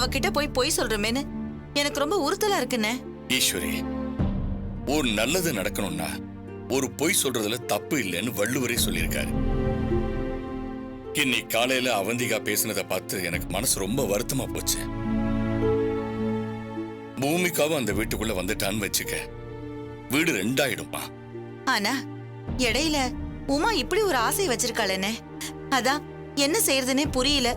அவகிட்ட போய் பொய் சொல்றமேன்னு எனக்கு ரொம்ப உறுத்தலா இருக்குண்ணே. ஈஸ்வரி, ஒரு நல்லது நடக்கணும்னா ஒரு பொய் சொல்றதுல தப்பு இல்லைன்னு வள்ளுவரே சொல்லியிருக்காரு. இன்னைக்கு காலையில அவந்திகா பேசினதை பார்த்து எனக்கு மனசு ரொம்ப வருத்தமா போச்சு. பூமிக்காவும் அந்த வீட்டுக்குள்ள வந்துட்டான்னு வச்சுக்க, வீடு ரெண்டாயிடுமா. ஆனா இடையில உமா இப்படி ஒரு ஆசை வச்சிருக்காளேனே, அதான் என்ன செய்யறதுன்னே புரியல.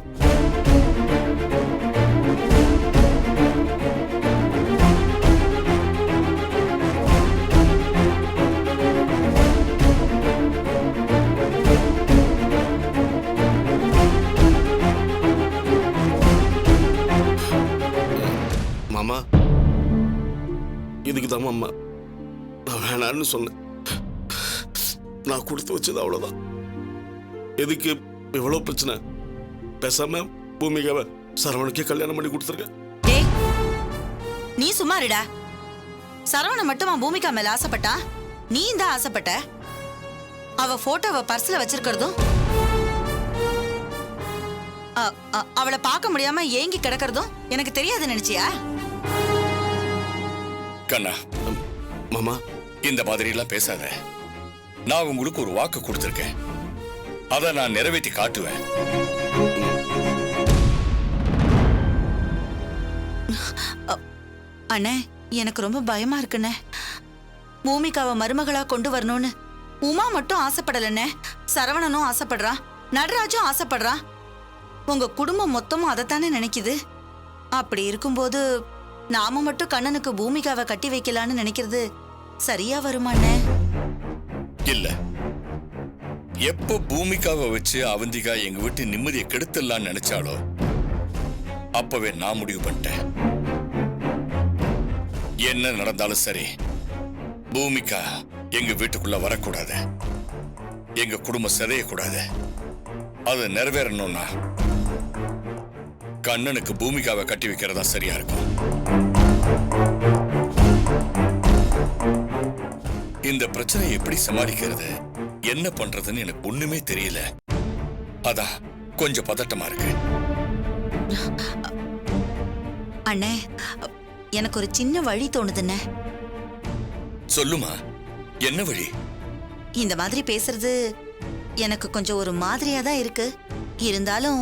மாமா, இதுக்கு தான் மாமா நான் வேணான்னு சொன்னேன். நான் கொடுத்து வச்சது அவ்வளவுதான். எதுக்கு எவ்வளவு பிரச்சனை? பேசாம பூமிகாவை சரவணுக்கே கல்யாணம் பண்ணி கொடுத்துருக்கேன். டேய், நீ சும்மா இருடா. சரவண மட்டுமா பூமிகா மேல ஆசைப்பட்டா? நீ தான் ஆசைப்பட்ட. அவ போட்டோவை பர்ஸ்ல வச்சிருக்கிறதும், அவளை பார்க்க முடியாம ஏங்கி கிடக்கிறதும் எனக்கு தெரியாது நினைச்சியா? கண்ணா, மாமா இந்த மாதிரி எல்லாம் பேசாத. நான் உங்களுக்கு ஒரு வாக்கு கொடுத்திருக்கேன், அதை நான் நிறைவேற்றி காட்டுவேன். அண்ணே, எனக்கு ரொம்ப பயமா இருக்குண்ணே. பூமிகாவை மருமகளா கொண்டு வரணும்னு உமா மட்டும் ஆசைப்படலண்ணே, சரவணனும் ஆசைப்படுறான், நடராஜும் ஆசைப்படுறான். உங்க குடும்பம் மொத்தமும் அதைத்தானே நினைக்குது. அப்படி இருக்கும்போது நாம மட்டும் கண்ணனுக்கு பூமிகாவை கட்டி வைக்கலான்னு நினைக்கிறது சரியா வருமாண்ணே? இல்ல, எப்போ பூமிகாவை வச்சு அவந்திகா எங்க வீட்டு நிம்மதியை கெடுத்துடலான்னு நினைச்சாலோ அப்பவே நான் முடிவு பண்ணிட்டேன். என்ன நடந்தாலும் சரி, பூமிகா எங்க வீட்டுக்குள்ள வரக்கூடாது, எங்க குடும்பம் சிதையக்கூடாது. அது நிறைவேறணும்னா கண்ணனுக்கு பூமிகாவை கட்டி வைக்கிறதா சரியா இருக்கும். இந்த பிரச்சனையை எப்படி சமாளிக்கிறது, என்ன பண்றதுன்னு எனக்கு ஒண்ணுமே தெரியல. அதான் கொஞ்சம் பதட்டமா இருக்கு. அண்ணே, எனக்கு ஒரு சின்ன வழி தோணுதுண்ணே. சொல்லுமா, என்ன வழி? இந்த மாதிரி பேசுறது எனக்கு கொஞ்சம் ஒரு மாதிரியா தான் இருக்கு. இருந்தாலும்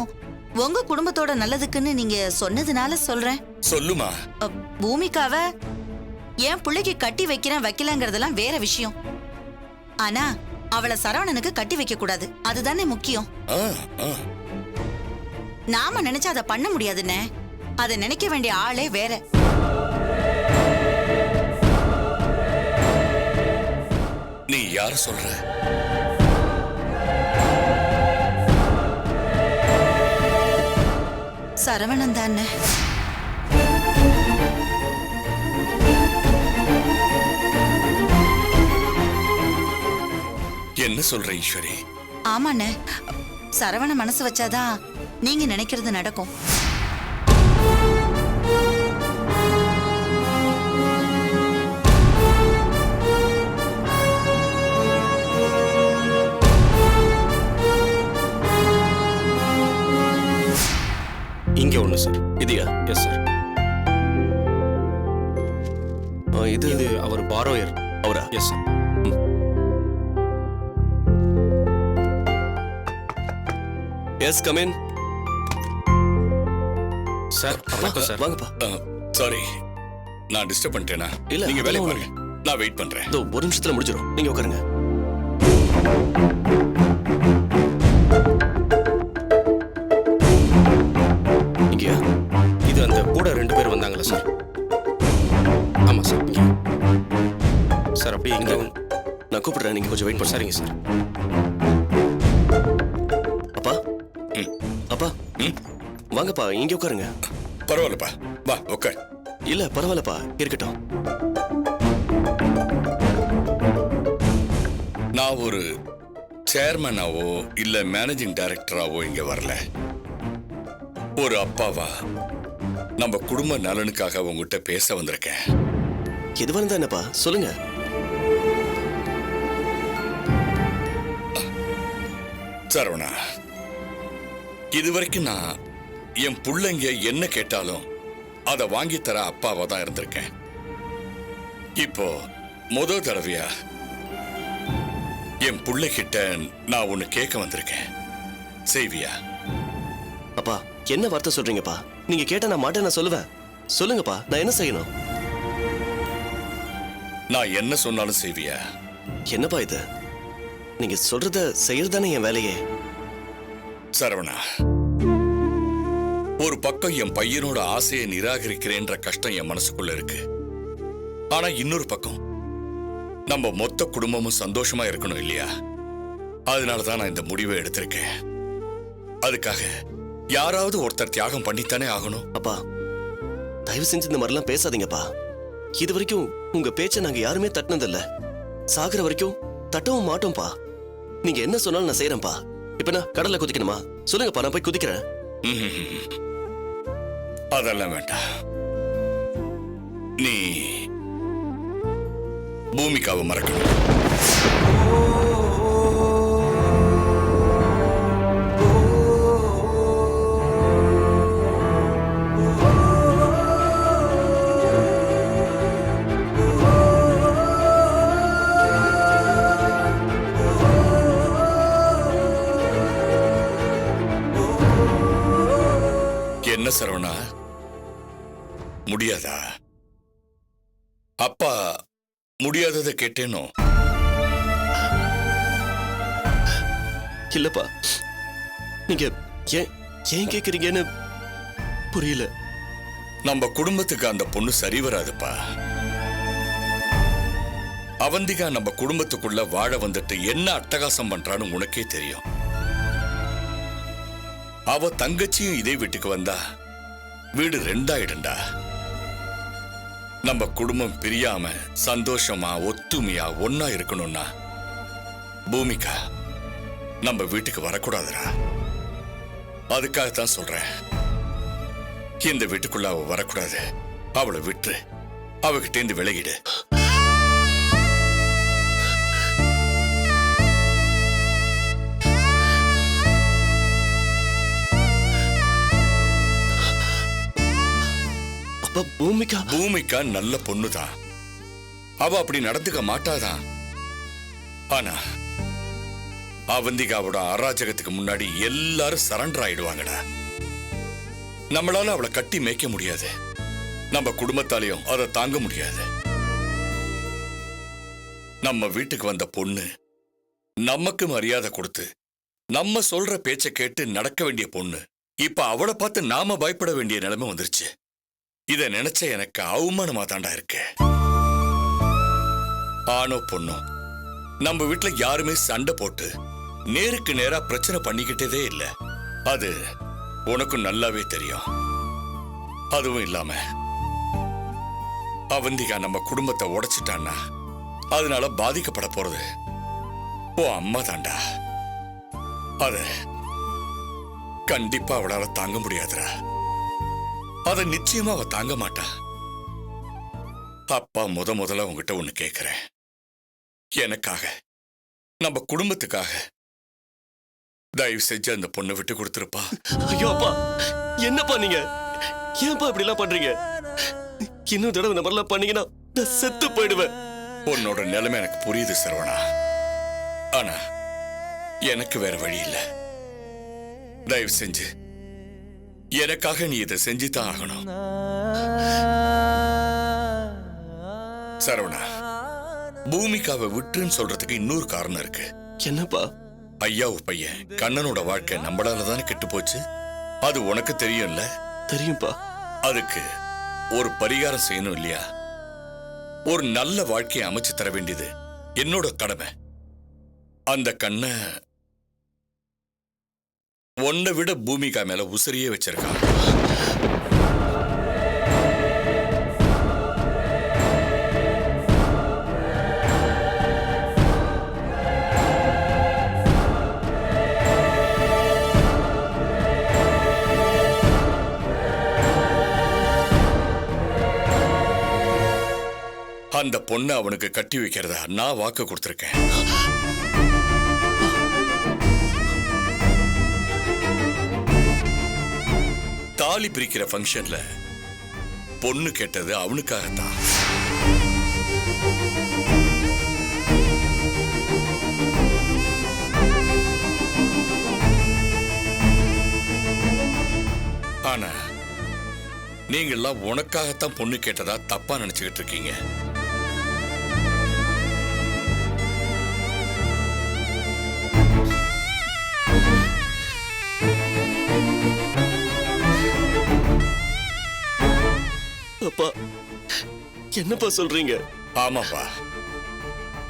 உங்க குடும்பத்தோட நல்லதுக்குன்னு நீங்க சொன்னதுனால சொல்றேன். சொல்லுமா. பூமிகாவை என் பிள்ளைக்கு கட்டி வைக்கிறேன் வைக்கலங்கிறதெல்லாம் வேற விஷயம். ஆனா அவளை சரவணனுக்கு கட்டி வைக்க கூடாது, அதுதானே முக்கியம். நாம நினைச்சா அதை பண்ண முடியாதுன்னு, அதை நினைக்க வேண்டிய ஆளே வேற. நீ யார சொல்ற? சரவணன் தானே. என்ன சொல்ற ஈஸ்வரி? ஆமாண்ணே, சரவண மனசு வச்சாதான் நீங்க நினைக்கிறது நடக்கும். இங்க ஒண்ணு சார். இதையா? Yes sir. இது அவர் பாரோயர். அவரா? Yes sir. Yes, come in. Sir, வணக்கம் சார். வாங்கப்பா. சாரி, நான் டிஸ்டர்ப் பண்ணிட்டேனா? இல்ல, நீங்க வேலை பாருங்க, நான் வெயிட் பண்றேன். ஒரு நிமிஷத்துல முடிஞ்சிடும், நீங்க உட்காருங்க. இங்கயா? இது அந்த கூட 2 பேர் வந்தாங்களா சார்? ஆமா சார். இங்க சார், அப்படியே இங்க நான் கூப்பிடுறேன், நீங்க கொஞ்சம் வெயிட் பண்ண. சரிங்க சார். அப்பா, அப்பா, வாங்கப்பா, இங்க உட்காருங்க. பரவாயில்லப்பா, வா உட்கார். இல்ல பரவாயில்லப்பா, இருக்கட்டும். நான் ஒரு சேர்மனாவோ இல்ல மேனேஜிங் டைரக்டராவோ இங்க வரல. ஒரு அப்பாவா நம்ம குடும்ப நலனுக்காக உங்ககிட்ட பேச வந்திருக்கேன். எது வந்தா என்னப்பா, சொல்லுங்க. சரவணா, இதுவரைக்கும் நான் என் புள்ளைங்க என்ன கேட்டாலும் அதை வாங்கி தர அப்பாவா தான் இருந்திருக்கேன். இப்போ முத தடவையா என் பிள்ளைகிட்ட நான் ஒன்னு கேட்க வந்திருக்கேன். செய்வியா? அப்பா என்ன வார்த்தை சொல்றீங்கப்பா? நீங்க கேட்ட நான் மாட்டேன் நான் சொல்லுவேன். சொல்லுங்கப்பா, நான் என்ன செய்யணும்? நான் என்ன சொன்னாலும் செய்வியா? என்னப்பா இது? நீங்க சொல்றத செய்யறதானே என் வேலையே. சரவணா, ஒரு பக்கம் என் பையனோட ஆசையை நிராகரிக்கிறேன்ற கஷ்டம் என் மனசுக்குள்ள இருக்கு. ஆனா இன்னொரு பக்கம் நம்ம மொத்த குடும்பமும் சந்தோஷமா இருக்கணும் இல்லையா? அதனாலதான் நான் இந்த முடிவை எடுத்திருக்கேன். அதுக்காக யாராவது ஒருத்தர் தியாகம் பண்ணித்தானே ஆகணும். அப்பா தயவு செஞ்சு இந்த மாதிரிலாம் பேசாதீங்கப்பா. இது வரைக்கும் உங்க பேச்சை நாங்க யாருமே தட்டினதில்ல. சாகுற வரைக்கும் தட்டவும் மாட்டோம்ப்பா. நீங்க என்ன சொன்னாலும் நான் செய்யறேன்ப்பா. இப்ப நான் கடல்ல குதிக்கணுமா? சொல்லுங்கப்பா, நான் போய் குதிக்கிறேன். அதெல்லாம் வேண்டாம். நீ பூமிகாவை மறக்கணும். என்ன சரவணா, முடியாதா? அப்பா முடியாததை கேட்டேனோ? இல்லப்பா, நீங்க ஏன் ஏன் கேக்குறீங்கன்னு புரியல. நம்ம குடும்பத்துக்கு அந்த பொண்ணு சரி வராதுப்பா. அவந்திகா நம்ம குடும்பத்துக்குள்ள வாழ வந்துட்டு என்ன அட்டகாசம் பண்றான்னு உனக்கே தெரியும். அவ தங்கச்சியும் இதே வீட்டுக்கு வந்தா வீடு ரெண்டாயிடுண்டா. நம்ம குடும்பம் பிரியாம சந்தோஷமா ஒத்துமையா ஒன்னா இருக்கணும்னா பூமிகா நம்ம வீட்டுக்கு வரக்கூடாதுடா. அதுக்காகத்தான் சொல்றேன், இந்த வீட்டுக்குள்ள அவ வரக்கூடாது. அவளை விட்டு அவகிட்ட இருந்து விலகிடு. பூமிகா நல்ல பொண்ணுதான். அவ அப்படி நடந்துக்க மாட்டாதான். ஆனா அவந்திகாவோட அராஜகத்துக்கு முன்னாடி எல்லாரும் சரண்டர் ஆயிடுவாங்கடா. நம்மளால அவளை கட்டி மேய்க்க முடியாது. நம்ம குடும்பத்தாலையும் அதை தாங்க முடியாது. நம்ம வீட்டுக்கு வந்த பொண்ணு நமக்கு மரியாதை கொடுத்து நம்ம சொல்ற பேச்சை கேட்டு நடக்க வேண்டிய பொண்ணு. இப்ப அவளை பார்த்து நாம பயப்பட வேண்டிய நிலைமை வந்துருச்சு. இத நினைச்ச எனக்கு அவமானமா தாண்டா இருக்கு. ஆனோ பொண்ணோ நம்ம வீட்டுல யாருமே சண்டை போட்டு நேருக்கு நேரா பிரச்சனை பண்ணிக்கிட்டதே இல்ல. அது உனக்கும் நல்லாவே தெரியும். அதுவும் இல்லாம அவந்திகா நம்ம குடும்பத்தை உடைச்சிட்டான்னா அதனால பாதிக்கப்பட போறது ஓ அம்மா தாண்டா. அத கண்டிப்பா அவளால தாங்க முடியாதுடா. அத நிச்சயமா அவ தாங்க மாட்டா. அப்பா முதல்ல உங்ககிட்ட ஒண்ணு கேக்குறேன். எனக்காக நம்ம குடும்பத்துக்காக தயவு செஞ்சு அந்த பொண்ணை விட்டு கொடுத்துருப்பா. ஐயோ அப்பா, என்னப்பா நீங்க ஏன்பா இப்படி எல்லாம் பண்றீங்க? இன்னும் தடவை இந்த மாதிரிலாம் பண்ணீங்கன்னா நான் செத்து போயிடுவேன். உன்னோட நிலைமை எனக்கு புரியுது சரவணா. ஆனா எனக்கு வேற வழி இல்ல. தயவு செஞ்சு எனக்காக நீ இதை செஞ்சுதான் ஆகணும். சரவணா, பூமிகாவை விட்டுன்னு சொல்றதுக்கு இன்னொரு காரணம் இருக்கு. என்னப்பா? ஐயாவு பையன் கண்ணனோட வாழ்க்கை நம்மளாலதானே கெட்டு போச்சு. அது உனக்கு தெரியும்ல? தெரியும்பா. அதுக்கு ஒரு பரிகாரம் செய்யணும் இல்லையா? ஒரு நல்ல வாழ்க்கையை அமைச்சு தர வேண்டியது என்னோட கடமை. அந்த கண்ணை உன்னை விட பூமிகா மேல உசரியே வச்சிருக்கான். அந்த பொண்ணை அவனுக்கு கட்டி வைக்கிறதா நான் வாக்கு கொடுத்திருக்கேன். தாலி பிரிக்கிற ஃபங்க்ஷன்ல பொண்ணு கேட்டது அவனுக்காகத்தான். ஆனா நீங்கெல்லாம் உனக்காகத்தான் பொண்ணு கேட்டதா தப்பா நினைச்சுக்கிட்டு இருக்கீங்க. அப்பா என்னப்பா சொல்றீங்க? ஆமாப்பா,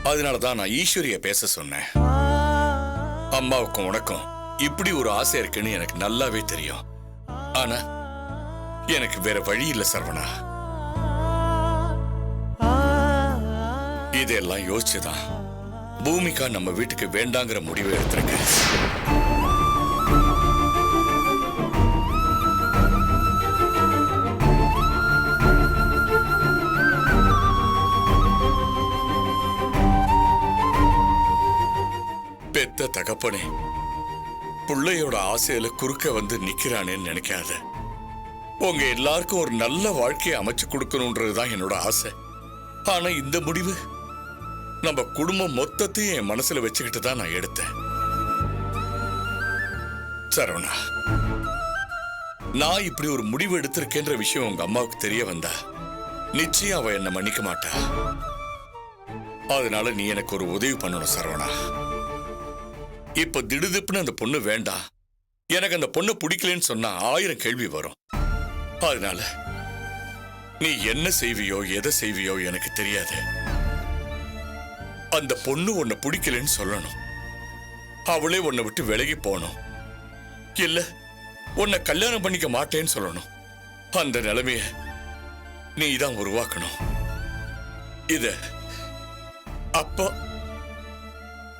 அதனாலதான் நான் ஈஸ்வரிய பேச சொன்னேன். அம்மாவுக்கும் உனக்கும் இப்படி ஒரு ஆசை இருக்குன்னு எனக்கு நல்லாவே தெரியும். ஆனா எனக்கு வேற வழி இல்ல சரவணா. இதெல்லாம் யோசிச்சுதான் பூமிகா நம்ம வீட்டுக்கு வேண்டாங்கிற முடிவை எடுத்திருக்கேன். பெத்த தகப்பனே பிள்ளையோட ஆசையில குறுக்க வந்து நிக்கிறானேன்னு நினைக்காத. உங்க எல்லாருக்கும் ஒரு நல்ல வாழ்க்கையை அமைச்சு கொடுக்கணும்ன்றதுதான் என்னோட ஆசை. ஆனா இந்த முடிவு நம்ம குடும்பம் மொத்தத்தையும் என் மனசுல வச்சுக்கிட்டு தான் நான் எடுத்தேன். சரவணா, நான் இப்படி ஒரு முடிவு எடுத்திருக்கேன்ற விஷயம் உங்க அம்மாவுக்கு தெரிய வந்தா நிச்சயம் அவ என்ன மன்னிக்க மாட்டா. அதனால நீ எனக்கு ஒரு உதவி பண்ணணும் சரவணா. இப்ப திடுதிப்புன்னு அந்த பொண்ணு வேண்டாம், எனக்கு அந்த பொண்ணு பிடிக்கலன்னு சொன்னா 1000 கேள்வி வரும். அதனால நீ என்ன செய்வியோ எதை செய்வியோ எனக்கு தெரியாது. அந்த பொண்ணு உன்னை பிடிக்கலன்னு சொல்லணும். அவளே உன்னை விட்டு விலகி போகணும். இல்ல உன்னை கல்யாணம் பண்ணிக்க மாட்டேன்னு சொல்லணும். அந்த நிலைமைய நீ தான் உருவாக்கணும். இத அப்பா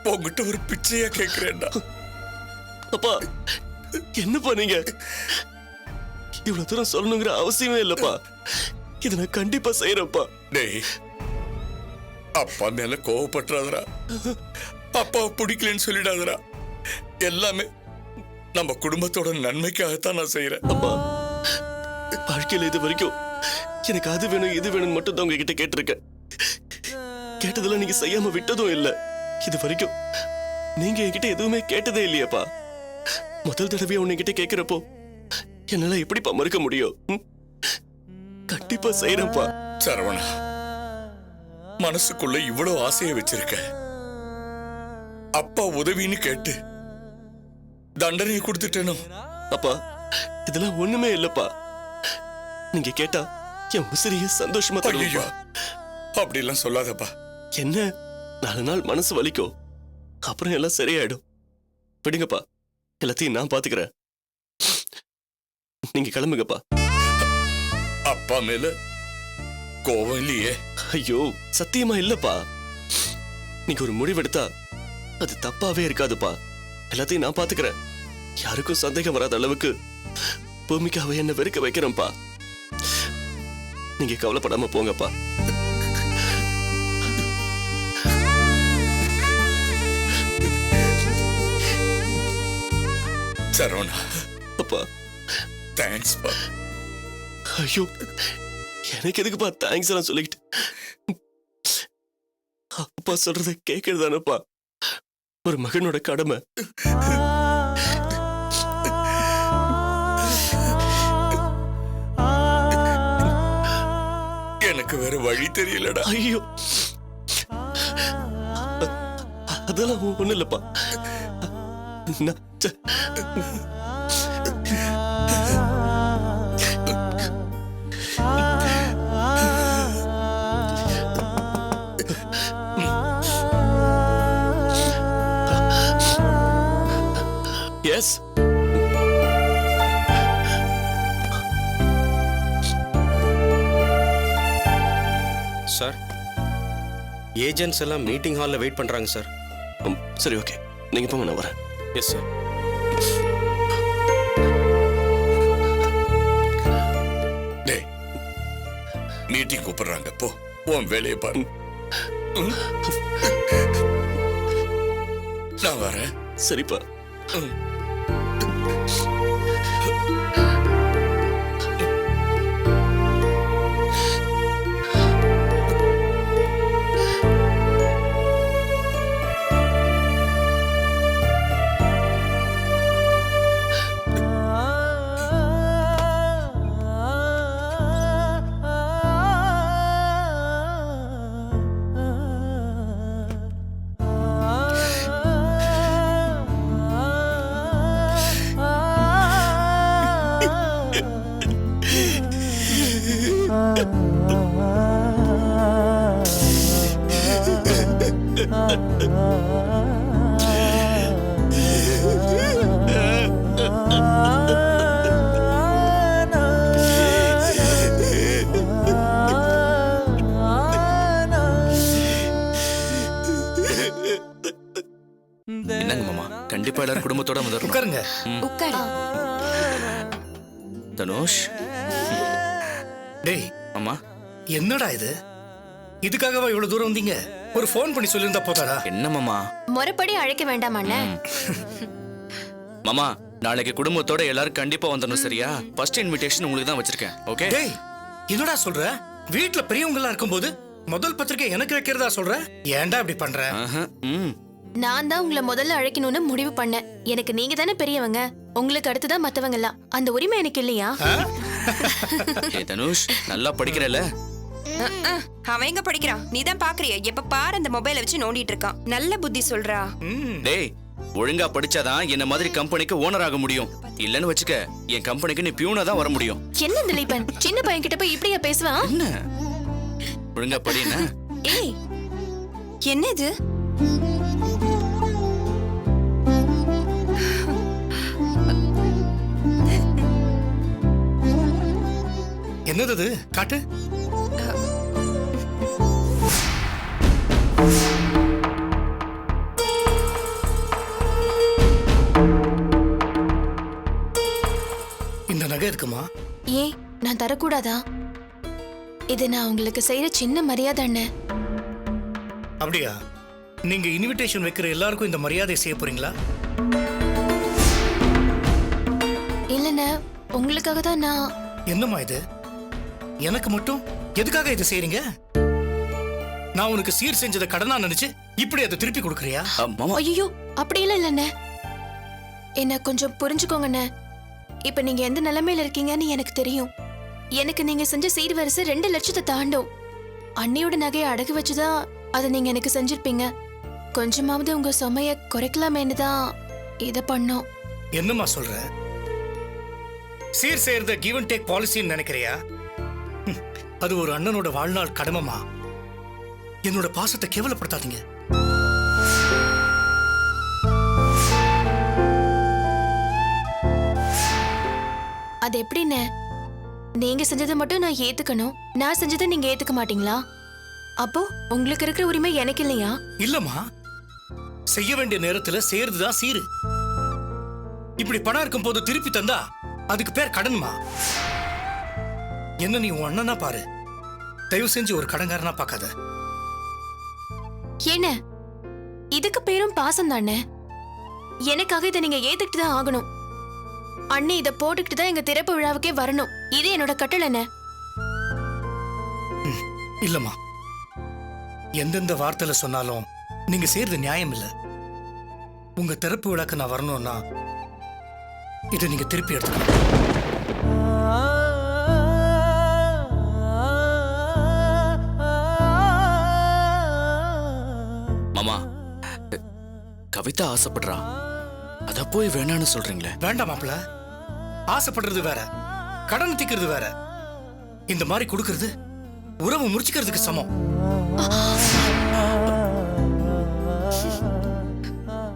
உங்ககிட்ட ஒரு பிச்சையா கேட்கிறேன்டா. அப்பா என்னப்பா நீங்க இவ்வளவு தூரம் சொல்லணுங்கிற அவசியமே இல்லப்பா. இதை நான் கண்டிப்பா செய்யறேன்ப்பா. டேய், அப்பா மேல கோவப்பட்டுறாதரா, அப்பாவை பிடிக்கலன்னு சொல்லிடாதரா. எல்லாமே நம்ம குடும்பத்தோட நன்மைக்காகத்தான் நான் செய்யறேன். அப்பா வாழ்க்கையில இது வரைக்கும் எனக்கு அது வேணும் இது வேணும் மட்டும் தான் உங்ககிட்ட கேட்டிருக்கேன். கேட்டதெல்லாம் நீங்க செய்யாம விட்டதும் இல்ல. இது வரைக்கும் நீங்க என்கிட்ட எதுவுமே கேட்டதே இல்லையப்பா. முதல் தடவையா உன்கிட்ட கேட்கிறப்போ என்னால எப்படிப்பா மறுக்க முடியும்? கண்டிப்பா செய்யறேன்ப்பா. சரவணா, மனசுக்குள்ள இவ்வளவு ஆசையை வச்சிருக்க. அப்பா உதவின்னு கேட்டு தண்டனையை கொடுத்துட்டேனோ? அப்பா இதெல்லாம் ஒண்ணுமே இல்லப்பா. நீங்க கேட்டா என் உசிரியை சந்தோஷமா தருவா. அப்படி எல்லாம் சொல்லாதப்பா. என்ன 4 நாள் மனசு வலிக்கும், அப்புறம் எல்லாம் சரியாயிடும். விடுங்கப்பா, எல்லாத்தையும் நான் பாத்துக்கிறேன். நீங்க கிளம்புங்கப்பா. அப்பா மேல கோவம் இல்லையே? ஐயோ சத்தியமா இல்லப்பா. நீங்க ஒரு முடிவெடுத்தா அது தப்பாவே இருக்காதுப்பா. எல்லாத்தையும் நான் பாத்துக்கிறேன். யாருக்கும் சந்தேகம் வராத அளவுக்கு பூமிக்காவை என்ன வெறுக்க வைக்கிறேன்ப்பா. நீங்க கவலைப்படாம போங்கப்பா. சரவணா, அப்பா தேங்க்ஸ் பா. ஐயோ எனக்கு எதுக்குப்பா தேங்க்ஸ் எல்லாம் சொல்லிக்கிட்டு? அப்பா சொல்றத கேட்கறதானப்பா ஒரு மகனோட கடமை. எனக்கு வேற வழி தெரியலடா. ஐயோ அதெல்லாம் ஒண்ணு இல்லப்பா. எஸ் சார், ஏஜென்ட்ஸ் எல்லாம் மீட்டிங் ஹாலில் வெயிட் பண்ணுறாங்க சார். சரி ஓகே, நீங்க போங்க, நான் வரேன். Yes sir. டேய், மீட்டிங் கூப்பிடுறாங்க, போ உன் வேலையை பாரு. நான் வரேன். சரிப்பா. உட்காருங்க. உட்காரு. தனுஷ். டேய் அம்மா. என்னடா இது? இதுக்காகவா இவ்வளவு தூரம் வந்தீங்க? ஒரு ஃபோன் பண்ணி சொல்லியிருந்தா போதாடா? என்ன மாமா? முறைப்படி அழைக்க வேண்டாம் அண்ணே. மாமா, நாளைக்கு குடும்பத்தோட எல்லாரும் கண்டிப்பா வந்துடணும், சரியா? ஃபர்ஸ்ட் இன்விடேஷன் உங்களுக்கு தான் வச்சிருக்கேன். ஓகே? டேய் என்னடா சொல்ற? வீட்ல பெரியவங்க எல்லாம் இருக்கும்போது முதல் பத்திரிக்கை எனக்கு வைக்கிறதா சொல்ற? ஏன்டா இப்படி பண்ற? நான் தான் உங்களை முதல்ல அழைக்கணும்னு முடிவு பண்ணேன். எனக்கு நீங்க தானே பெரியவங்க, உங்களுக்கு அடுத்துதான் மத்தவங்க எல்லாம். அந்த உரிமை எனக்கு இல்லையா? ஏய் தனுஷ், நல்லா படிக்கிறல? அவன் எங்க படிக்கிறான்? நீ தான் பாக்குறிய? எப்ப பாரு அந்த மொபைலை வச்சு நோண்டிட்டு இருக்கான். நல்ல புத்தி சொல்றா. டேய், ஒழுங்கா படிச்சாதான் என்ன மாதிரி கம்பெனிக்கு ஓனர் ஆக முடியும். இல்லன்னு வச்சுக்க, என் கம்பெனிக்கு நீ பியூனா தான் வர முடியும். என்ன திலீபன், சின்ன பையன் கிட்ட போய் இப்படியா பேசுவான்? என்ன? ஒழுங்கா படினா? ஏய், என்ன இது? என்னது இது? காட்டு. இந்த நகை இருக்குமா? ஏன் நான் தரக்கூடாதா? இது நான் உங்களுக்கு செய்யற சின்ன மரியாதை அண்ணே. அப்படியா? நீங்க இன்விடேஷன் வைக்கிற எல்லாருக்கும் இந்த மரியாதை செய்ய போறீங்களா? இல்லண்ணே, உங்களுக்காக தான் நான். என்னம்மா இது? எனக்கு மட்டும் எதுக்காக இது செய்றீங்க? நான் உனக்கு சீர் செஞ்சதை கடனா நினைச்சு இப்படி அதை திருப்பி கொடுக்கறியா? மாமா. ஐயோ, அப்படி இல்லண்ணே. என்ன கொஞ்சம் புரிஞ்சுக்கோங்கண்ணே. இப்ப நீங்க எந்த நிலைமையில இருக்கீங்கன்னு எனக்கு தெரியும். எனக்கு நீங்க செஞ்ச சீர்வரிசை 2 லட்சத்தை தாண்டும். அண்ணியோட நகையை அடகு வச்சுதான் அதை நீங்க எனக்கு செஞ்சிருப்பீங்க. கொஞ்சமாவது உங்க சுமைய குறைக்கலாமேன்னு தான் இதை பண்ணோம். என்னம்மா சொல்ற? சீர் செய்யறத கிவ் அண்ட் டேக் பாலிசின்னு நினைக்கிறியா? அது ஒரு அண்ணனோட வாழ்நாள் கடமைமா. என்னோட பாசத்தை கேவலப்படுத்தாதீங்க. அது எப்படின்னு? நீங்க செஞ்சதை மட்டும் நான் ஏத்துக்கணும், நான் செஞ்சதை நீங்க ஏத்துக்க மாட்டீங்களா? அப்போ உங்களுக்கு இருக்கிற உரிமை எனக்கு இல்லையா? இல்லம்மா, செய்ய வேண்டிய நேரத்துல செய்யறதுதான் சீரு. இப்படி பணம் இருக்கும் போது திருப்பி தந்தா அதுக்கு பேர் கடன்மா. என்ன நீ உன் அண்ணனா பாரு, தயவு செஞ்சு ஒரு கடன்காரனா பார்க்காத. என்ன இதுக்கு பேரும் பாசம் தானே? எனக்காக இதை நீங்க ஏத்துக்கிட்டு தான் ஆகணும். அண்ணி இதை போட்டுக்கிட்டு தான் எங்க திறப்பு விழாவுக்கே வரணும். இது என்னோட கட்டளைண்ணே. இல்லம்மா, எந்தெந்த வார்த்தையில சொன்னாலும் நீங்க செய்யறது நியாயம் இல்ல. உங்க திறப்பு விழாக்கு நான் வரணும்னா இதை நீங்க திருப்பி எடுத்துக்கணும். மாமா, கவிதா ஆசைப்படுறா, அத போய் வேணான்னு சொல்றீங்களே? வேண்டாம் மாப்பிள்ள, ஆசைப்படுறது வேற, கடன் திக்கிறது வேற. இந்த மாதிரி கொடுக்கறது உறவு முறிச்சுக்கிறதுக்கு சமம்.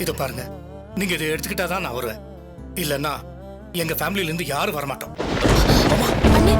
இத பாருங்க, நீங்க இதை எடுத்துக்கிட்டாதான் நான் வருவேன். இல்லன்னா எங்க ஃபேமிலில இருந்து யாரும் வரமாட்டோம். அண்ணே